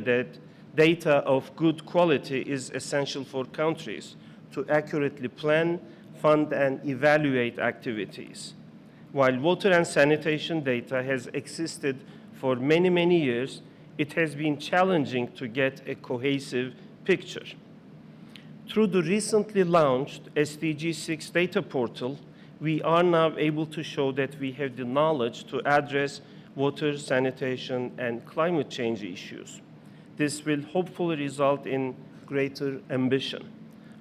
that data of good quality is essential for countries to accurately plan, fund, and evaluate activities. While water and sanitation data has existed for many, many years, it has been challenging to get a cohesive picture. Through the recently launched SDG 6 data portal, we are now able to show that we have the knowledge to address water, sanitation, and climate change issues. This will hopefully result in greater ambition.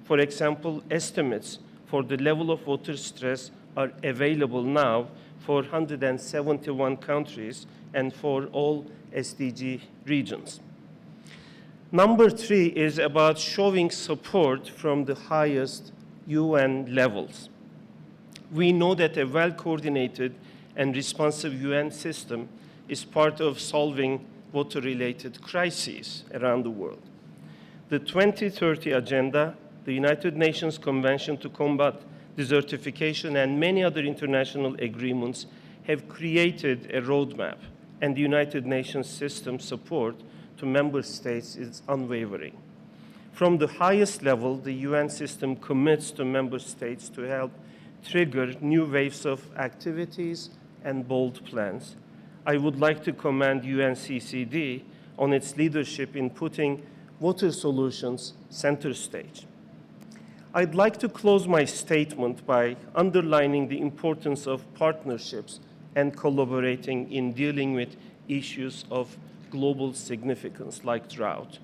For example, estimates for the level of water stress are available now for 171 countries and for all SDG regions. Number 3 is about showing support from the highest UN levels. We know that a well-coordinated and responsive UN system is part of solving water-related crises around the world. The 2030 Agenda, the United Nations Convention to Combat Desertification, and many other international agreements have created a roadmap, and the United Nations system support to member states is unwavering. From the highest level, the UN system commits to member states to help trigger new waves of activities and bold plans. I would like to commend UNCCD on its leadership in putting water solutions center stage. I'd like to close my statement by underlining the importance of partnerships and collaborating in dealing with issues of global significance like drought.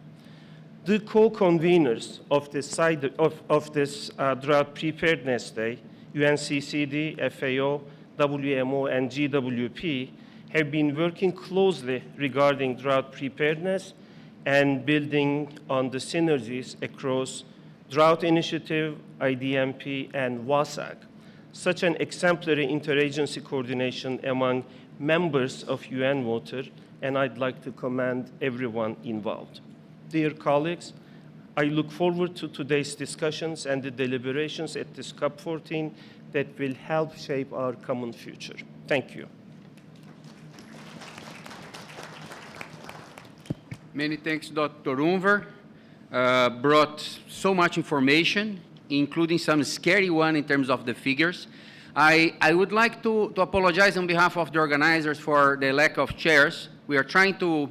The co-conveners of this Drought Preparedness Day, UNCCD, FAO, WMO, and GWP, have been working closely regarding drought preparedness and building on the synergies across Drought Initiative, IDMP, and WASAG. Such an exemplary interagency coordination among members of UN Water, and I'd like to commend everyone involved. Dear colleagues, I look forward to today's discussions and the deliberations at this COP14 that will help shape our common future. Thank you. Many thanks, Dr. Unver. Brought so much information, including some scary one in terms of the figures. I would like to apologize on behalf of the organizers for the lack of chairs. We are trying to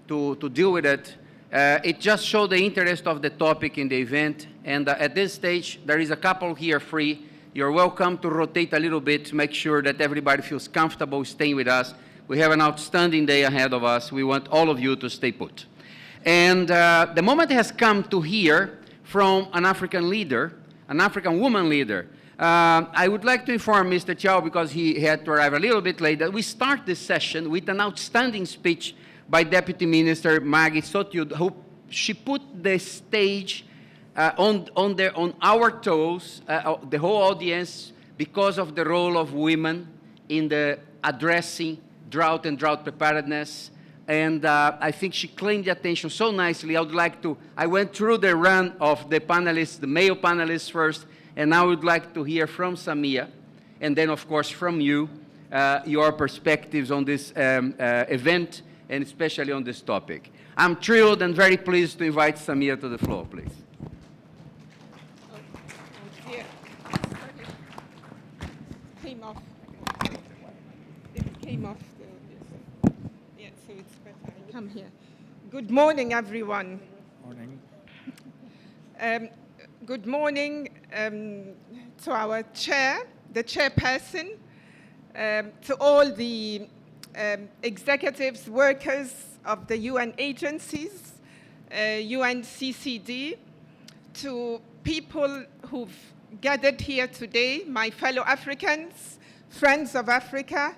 deal with it. It just showed the interest of the topic in the event, and at this stage, there is a couple here free. You're welcome to rotate a little bit to make sure that everybody feels comfortable staying with us. We have an outstanding day ahead of us. We want all of you to stay put. And the moment has come to hear from an African leader, an African woman leader. I would like to inform Mr. Chow, because he had to arrive a little bit late, that we start this session with an outstanding speech by Deputy Minister Maggie Sotiud, who she put the stage on our toes, the whole audience, because of the role of women in the addressing drought and drought preparedness. And I think she claimed the attention so nicely. I went through the run of the panelists, the male panelists first, and I would like to hear from Samia, and then, of course, from you, your perspectives on this event, and especially on this topic. I'm thrilled and very pleased to invite Samia to the floor, please. Oh, dear. Came off. It came off. Yeah, so it's better. I come here. Good morning, everyone. Morning. Good morning to our chair, the chairperson, to all the executives, workers of the UN agencies, UNCCD, to people who've gathered here today, my fellow Africans, friends of Africa,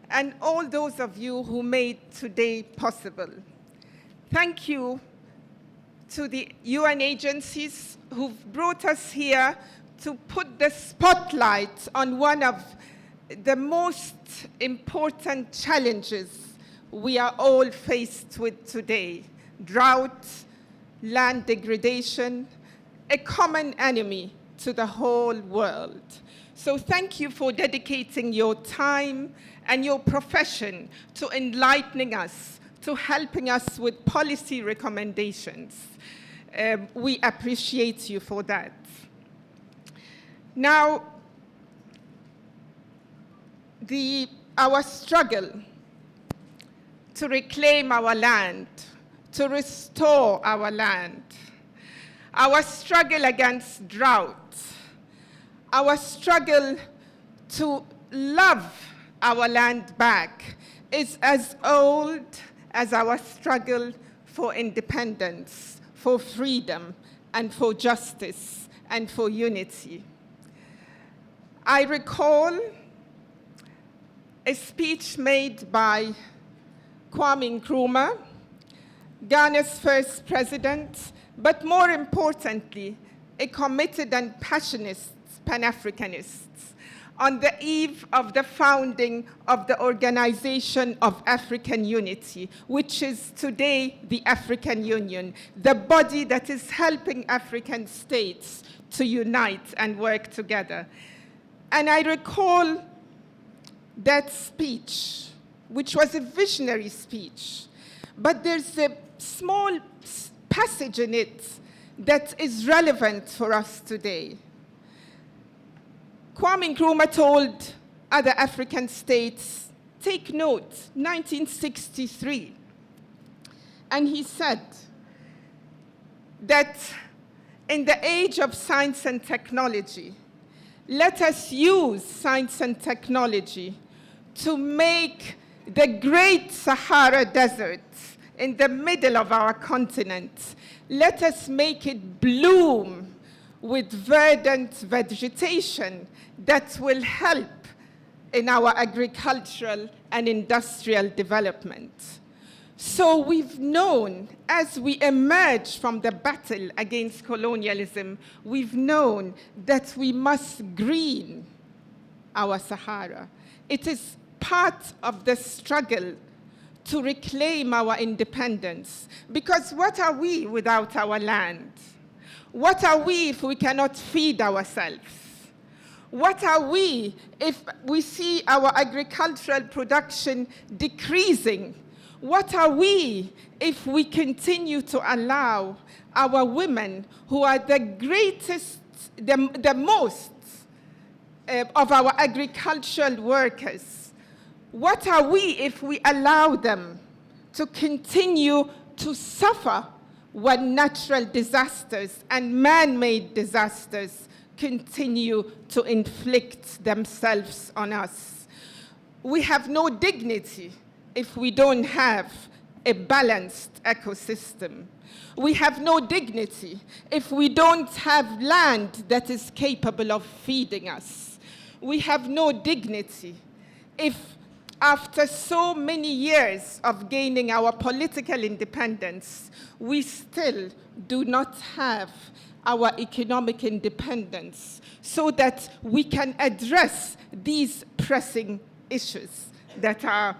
and all those of you who made today possible. Thank you to the UN agencies who've brought us here to put the spotlight on one of the most important challenges we are all faced with today: drought, land degradation, a common enemy to the whole world. So thank you for dedicating your time and your profession to enlightening us, to helping us with policy recommendations. We appreciate you for that. Now, our struggle to reclaim our land, to restore our land, our struggle against drought, our struggle to love our land back is as old as our struggle for independence, for freedom, and for justice, and for unity. I recall a speech made by Kwame Nkrumah, Ghana's first president, but more importantly, a committed and passionate Pan-Africanist, on the eve of the founding of the Organization of African Unity, which is today the African Union, the body that is helping African states to unite and work together. And I recall that speech, which was a visionary speech, but there's a small passage in it that is relevant for us today. Kwame Nkrumah told other African states, take note, 1963, and he said that in the age of science and technology, let us use science and technology to make the great Sahara Desert in the middle of our continent, let us make it bloom with verdant vegetation that will help in our agricultural and industrial development. So we've known, as we emerge from the battle against colonialism, we've known that we must green our Sahara. It is part of the struggle to reclaim our independence. Because what are we without our land? What are we if we cannot feed ourselves? What are we if we see our agricultural production decreasing? What are we if we continue to allow our women, who are the greatest, the most of our agricultural workers, what are we if we allow them to continue to suffer when natural disasters and man-made disasters continue to inflict themselves on us? We have no dignity if we don't have a balanced ecosystem. We have no dignity if we don't have land that is capable of feeding us. We have no dignity if, after so many years of gaining our political independence, we still do not have our economic independence so that we can address these pressing issues that are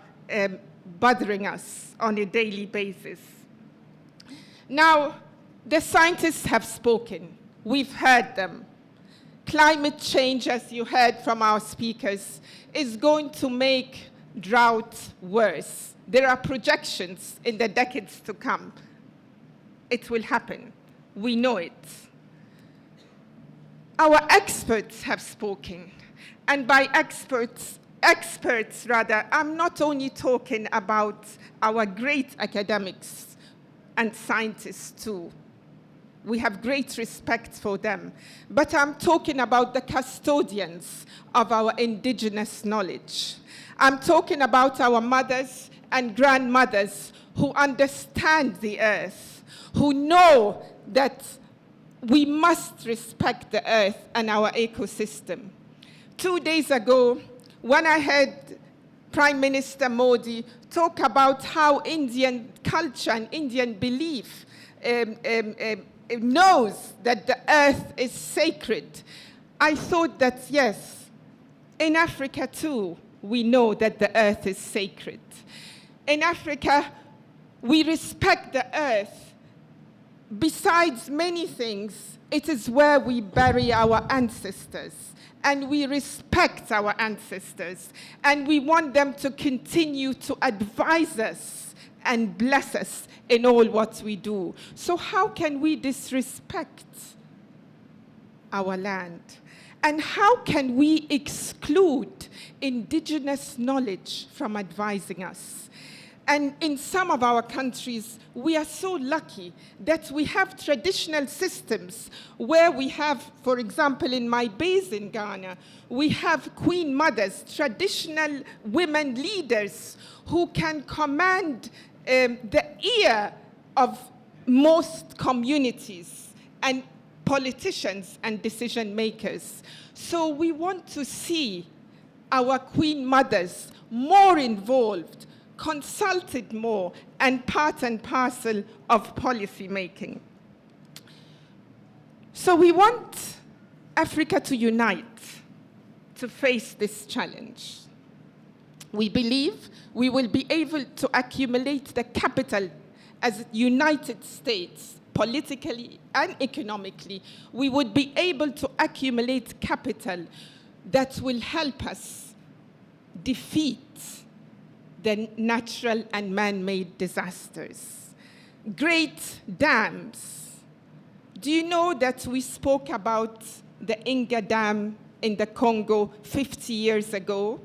bothering us on a daily basis. Now, the scientists have spoken. We've heard them. Climate change, as you heard from our speakers, is going to make drought worse. There are projections in the decades to come. It will happen. We know it. Our experts have spoken. And by experts, I'm not only talking about our great academics and scientists too. We have great respect for them. But I'm talking about the custodians of our indigenous knowledge. I'm talking about our mothers and grandmothers who understand the earth, who know that we must respect the earth and our ecosystem. 2 days ago, when I heard Prime Minister Modi talk about how Indian culture and Indian belief knows that the earth is sacred, I thought that, yes, in Africa too, we know that the earth is sacred. In Africa, we respect the earth. Besides many things, it is where we bury our ancestors. And we respect our ancestors. And we want them to continue to advise us and bless us in all what we do. So how can we disrespect our land? And how can we exclude indigenous knowledge from advising us? And in some of our countries, we are so lucky that we have traditional systems where we have, for example, in my base in Ghana, we have queen mothers, traditional women leaders who can command the ear of most communities and politicians and decision makers. So we want to see our queen mothers more involved, consulted more, and part and parcel of policy making. So we want Africa to unite to face this challenge. We believe we will be able to accumulate the capital as United States, politically and economically. We would be able to accumulate capital that will help us defeat the natural and man-made disasters. Great dams. Do you know that we spoke about the Inga Dam in the Congo 50 years ago?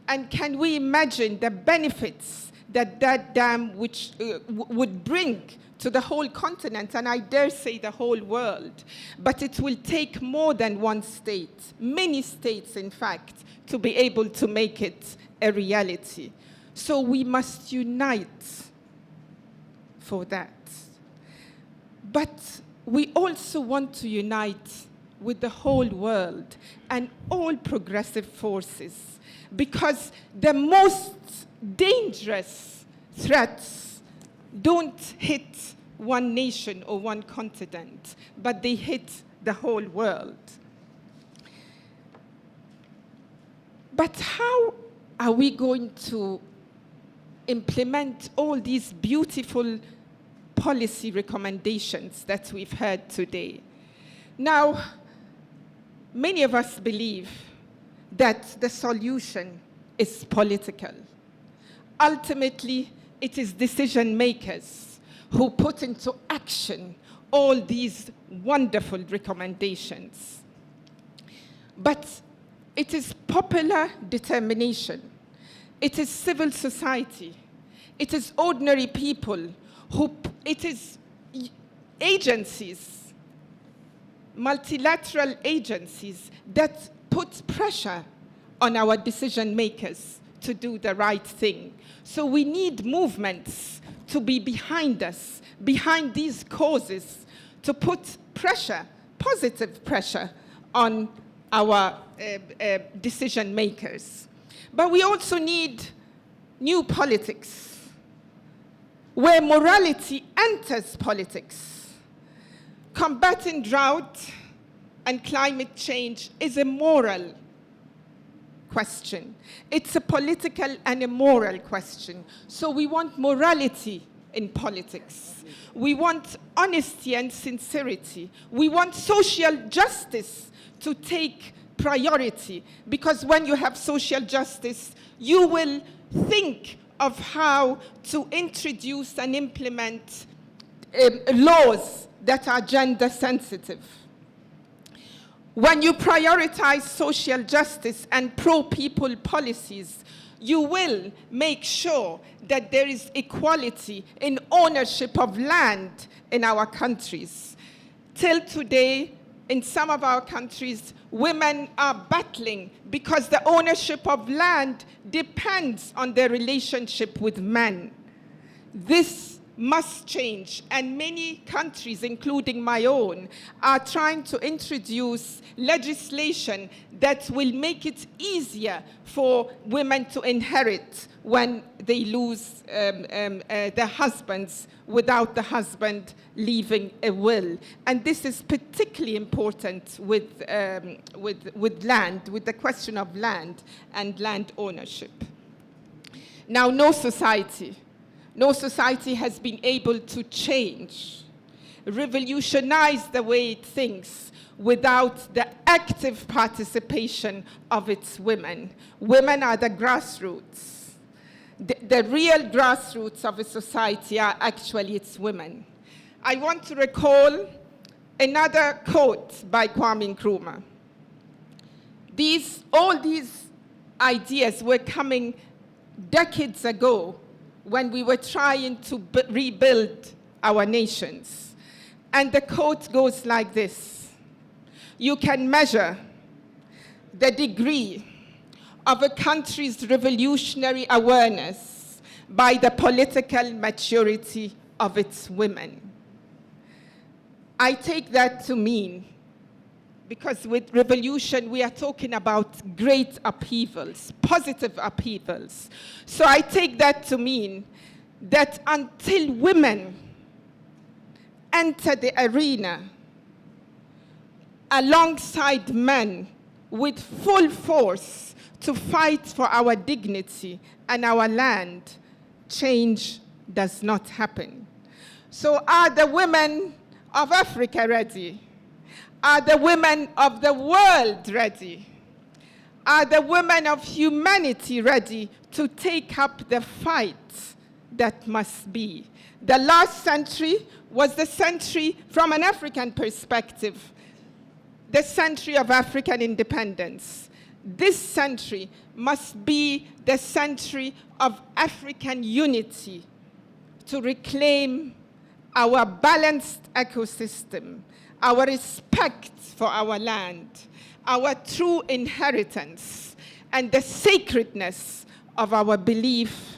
And can we imagine the benefits that that dam would bring to the whole continent, and I dare say the whole world? But it will take more than one state, many states in fact, to be able to make it a reality. So we must unite for that. But we also want to unite with the whole world and all progressive forces, because the most dangerous threats don't hit one nation or one continent, but they hit the whole world. But how are we going to implement all these beautiful policy recommendations that we've heard today? Now, many of us believe that the solution is political. Ultimately, it is decision makers who put into action all these wonderful recommendations. But it is popular determination. It is civil society. It is ordinary people it is agencies, multilateral agencies that put pressure on our decision makers to do the right thing. So we need movements to be behind us, behind these causes, to put pressure, positive pressure, on our decision makers. But we also need new politics, where morality enters politics. Combating drought and climate change is a moral question. It's a political and a moral question. So we want morality in politics. We want honesty and sincerity. We want social justice to take priority, because when you have social justice, you will think of how to introduce and implement laws that are gender sensitive. When you prioritize social justice and pro-people policies, you will make sure that there is equality in ownership of land in our countries. Till today, in some of our countries, women are battling because the ownership of land depends on their relationship with men. This must change, and many countries, including my own, are trying to introduce legislation that will make it easier for women to inherit when they lose their husbands without the husband leaving a will. And this is particularly important with land, with the question of land and land ownership. Now, no society has been able to change, revolutionize the way it thinks without the active participation of its women. Women are the grassroots. the real grassroots of a society are actually its women. I want to recall another quote by Kwame Nkrumah. All these ideas were coming decades ago when we were trying to rebuild our nations. And the quote goes like this: "You can measure the degree of a country's revolutionary awareness by the political maturity of its women." I take that to mean, because with revolution we are talking about great upheavals, positive upheavals. So I take that to mean that until women enter the arena alongside men with full force to fight for our dignity and our land, change does not happen. So are the women of Africa ready? Are the women of the world ready? Are the women of humanity ready to take up the fight that must be? The last century was the century, from an African perspective, the century of African independence. This century must be the century of African unity to reclaim our balanced ecosystem, our respect for our land, our true inheritance, and the sacredness of our belief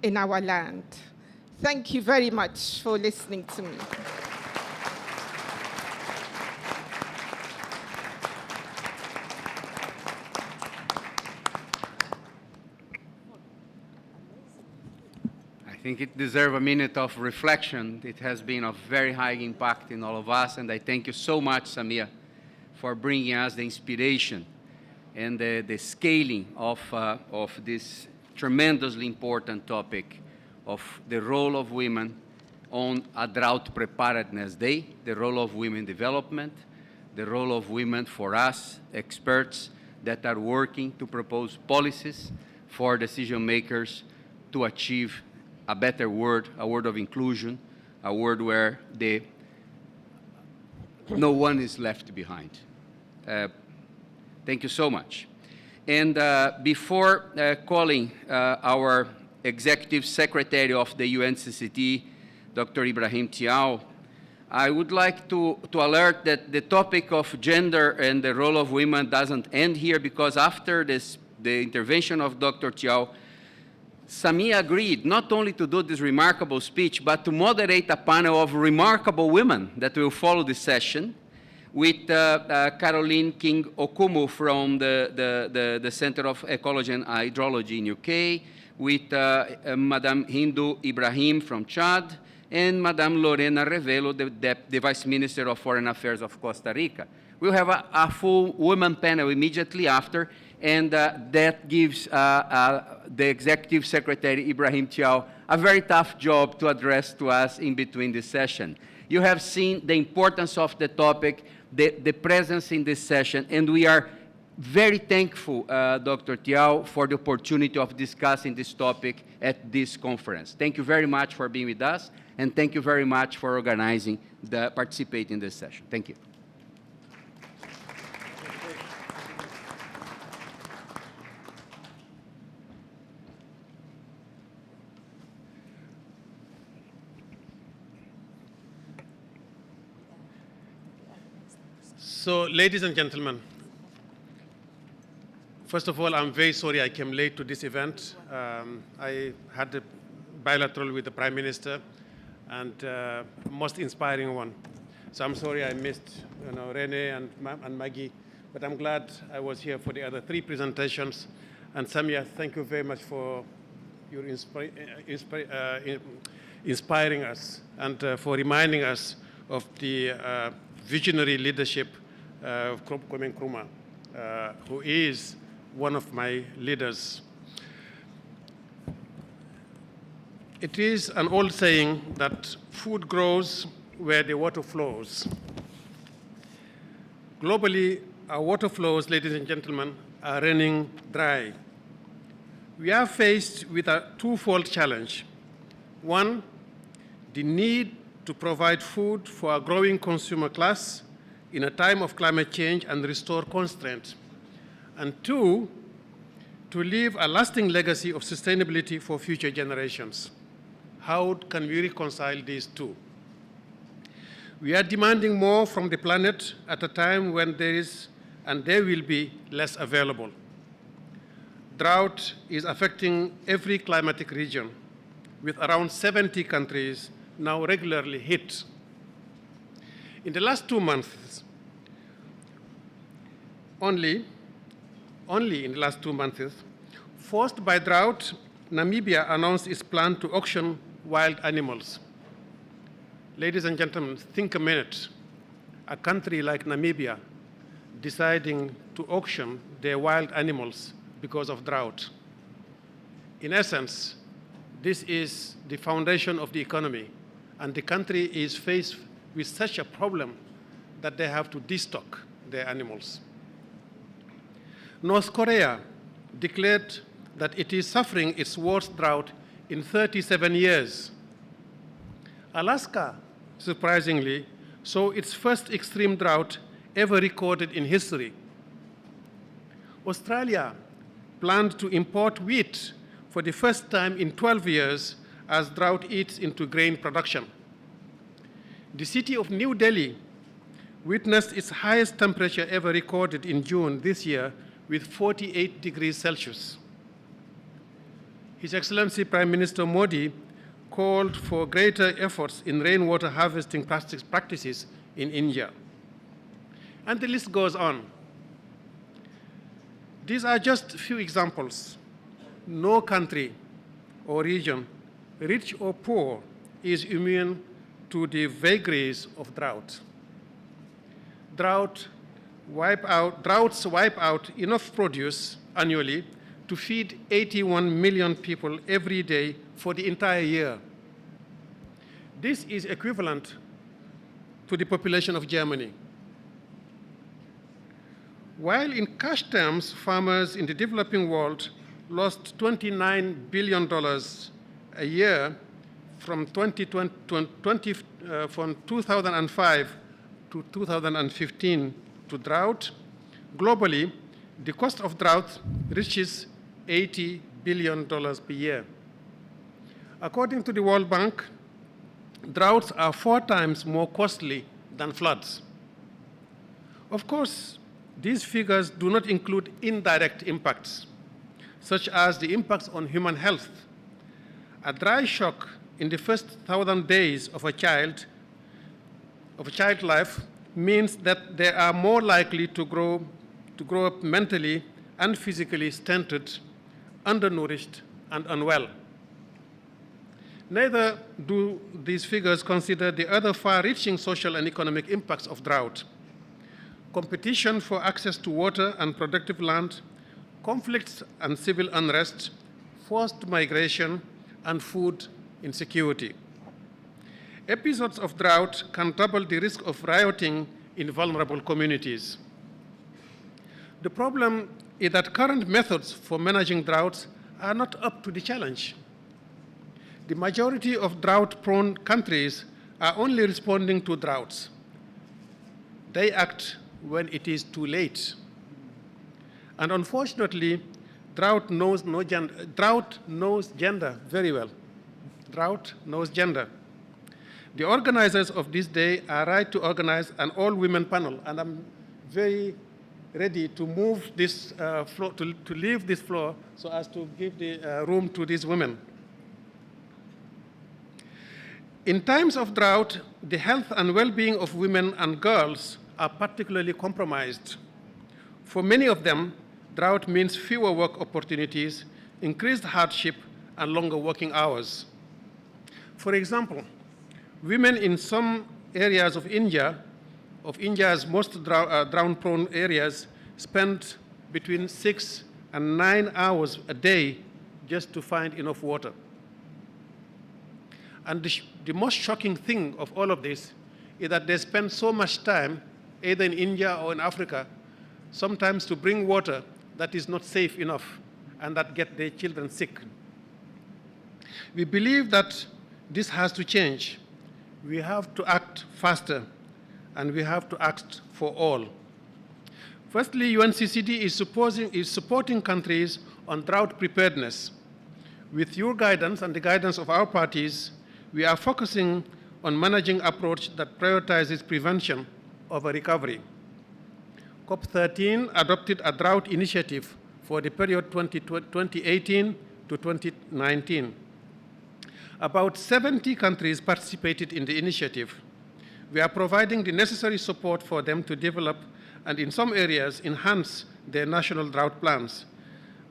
in our land. Thank you very much for listening to me. I think it deserves a minute of reflection. It has been of very high impact in all of us, and I thank you so much, Samia, for bringing us the inspiration and the scaling of this tremendously important topic of the role of women on a Drought Preparedness Day, the role of women in development, the role of women for us, experts that are working to propose policies for decision makers to achieve a better world, a world of inclusion, a world where no one is left behind. Thank you so much. And before calling our Executive Secretary of the UNCCD, Dr. Ibrahim Tiao, I would like to alert that the topic of gender and the role of women doesn't end here, because after the intervention of Dr. Tiao, Samia agreed not only to do this remarkable speech, but to moderate a panel of remarkable women that will follow this session with Caroline King Okumu from the Center of Ecology and Hydrology in UK, with Madame Hindu Ibrahim from Chad, and Madame Lorena Revelo, the Vice Minister of Foreign Affairs of Costa Rica. We'll have a full women panel immediately after, and that gives the Executive Secretary, Ibrahim Tiao, a very tough job to address to us in between this session. You have seen the importance of the topic, the presence in this session, and we are very thankful, Dr. Tiao, for the opportunity of discussing this topic at this conference. Thank you very much for being with us, and thank you very much for organizing participating in this session. Thank you. So, ladies and gentlemen, first of all, I'm very sorry I came late to this event. I had a bilateral with the Prime Minister, and most inspiring one. So I'm sorry I missed, Rene and Maggie, but I'm glad I was here for the other three presentations. And Samia, thank you very much for your inspiring us and for reminding us of the visionary leadership of Kwame Nkrumah, who is one of my leaders. It is an old saying that food grows where the water flows. Globally, our water flows, ladies and gentlemen, are running dry. We are faced with a twofold challenge. One, the need to provide food for a growing consumer class in a time of climate change and restore constraint. And two, to leave a lasting legacy of sustainability for future generations. How can we reconcile these two? We are demanding more from the planet at a time when there is and there will be less available. Drought is affecting every climatic region, with around 70 countries now regularly hit. In the last 2 months, only in the last 2 months, forced by drought, Namibia announced its plan to auction wild animals. Ladies and gentlemen, think a minute. A country like Namibia deciding to auction their wild animals because of drought. In essence, this is the foundation of the economy, and the country is faced with such a problem that they have to destock their animals. North Korea declared that it is suffering its worst drought in 37 years. Alaska, surprisingly, saw its first extreme drought ever recorded in history. Australia planned to import wheat for the first time in 12 years as drought eats into grain production. The city of New Delhi witnessed its highest temperature ever recorded in June this year with 48 degrees Celsius. His Excellency Prime Minister Modi called for greater efforts in rainwater harvesting practices in India. And the list goes on. These are just a few examples. No country or region, rich or poor, is immune to the vagaries of drought. Droughts wipe out enough produce annually to feed 81 million people every day for the entire year. This is equivalent to the population of Germany. While in cash terms, farmers in the developing world lost $29 billion a year from 2005 to 2015 to drought, globally, the cost of drought reaches $80 billion per year. According to the World Bank, droughts are 4 times more costly than floods. Of course, these figures do not include indirect impacts, such as the impacts on human health. A dry shock in the first 1,000 days of a child life means that they are more likely to grow up mentally and physically stunted, undernourished, and unwell. Neither do these figures consider the other far-reaching social and economic impacts of drought: competition for access to water and productive land, conflicts and civil unrest, forced migration, and food insecurity. Episodes of drought can double the risk of rioting in vulnerable communities. The problem is that current methods for managing droughts are not up to the challenge. The majority of drought-prone countries are only responding to droughts. They act when it is too late. And unfortunately, drought knows gender very well. Drought knows gender. The organizers of this day are right to organize an all-women panel, and I'm very ready to move this floor, to leave this floor so as to give the room to these women. In times of drought, the health and well-being of women and girls are particularly compromised. For many of them, drought means fewer work opportunities, increased hardship, and longer working hours. For example, women in some areas of India's most drought-prone areas, spend between 6 and 9 hours a day just to find enough water. And the most shocking thing of all of this is that they spend so much time, either in India or in Africa, sometimes to bring water that is not safe enough. and that get their children sick. We believe that this has to change. We have to act faster, and we have to act for all. Firstly, UNCCD is supporting countries on drought preparedness. With your guidance and the guidance of our parties, we are focusing on managing approach that prioritizes prevention over recovery. COP13 adopted a drought initiative for the period 2018 to 2019. About 70 countries participated in the initiative. We are providing the necessary support for them to develop and in some areas enhance their national drought plans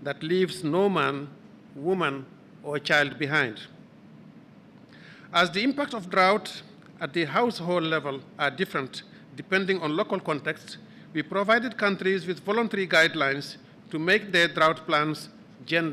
that leaves no man, woman, or child behind. As the impact of drought at the household level are different depending on local context, we provided countries with voluntary guidelines to make their drought plans gender